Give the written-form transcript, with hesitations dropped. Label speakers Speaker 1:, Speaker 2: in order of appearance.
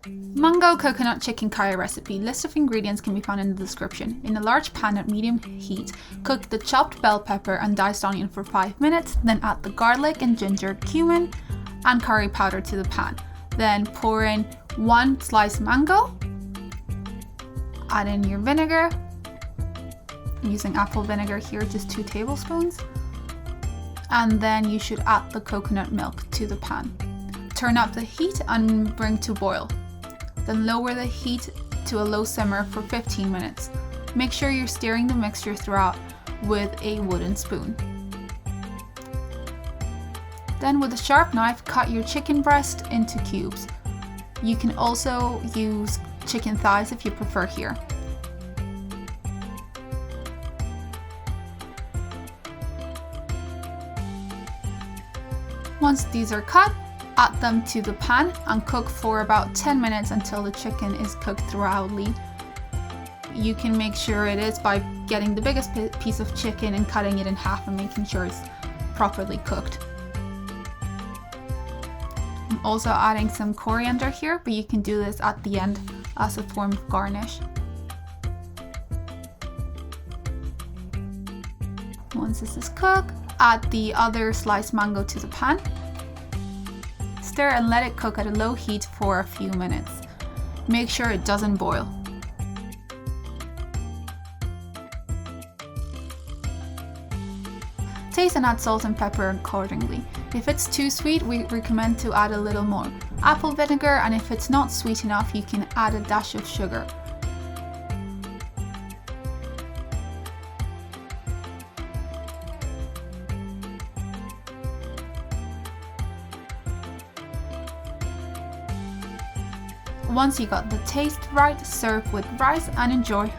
Speaker 1: Mango coconut chicken curry recipe. List of ingredients can be found in the description. In a large pan at medium heat, cook the chopped bell pepper and diced onion for 5 minutes, then add the garlic and ginger, cumin and curry powder to the pan. Then pour in 1 sliced mango, add in your vinegar. I'm using apple vinegar here, just 2 tablespoons. And then you should add the coconut milk to the pan. Turn up the heat and bring to boil. Then lower the heat to a low simmer for 15 minutes. Make sure you're stirring the mixture throughout with a wooden spoon. Then with a sharp knife, cut your chicken breast into cubes. You can also use chicken thighs if you prefer here. Once these are cut, add them to the pan and cook for about 10 minutes until the chicken is cooked thoroughly. You can make sure it is by getting the biggest piece of chicken and cutting it in half and making sure it's properly cooked. I'm also adding some coriander here, but you can do this at the end as a form of garnish. Once this is cooked, add the other sliced mango to the pan. Stir and let it cook at a low heat for a few minutes. Make sure it doesn't boil. Taste and add salt and pepper accordingly. If it's too sweet, we recommend to add a little more apple vinegar, and if it's not sweet enough, you can add a dash of sugar. Once you got the taste right, serve with rice and enjoy.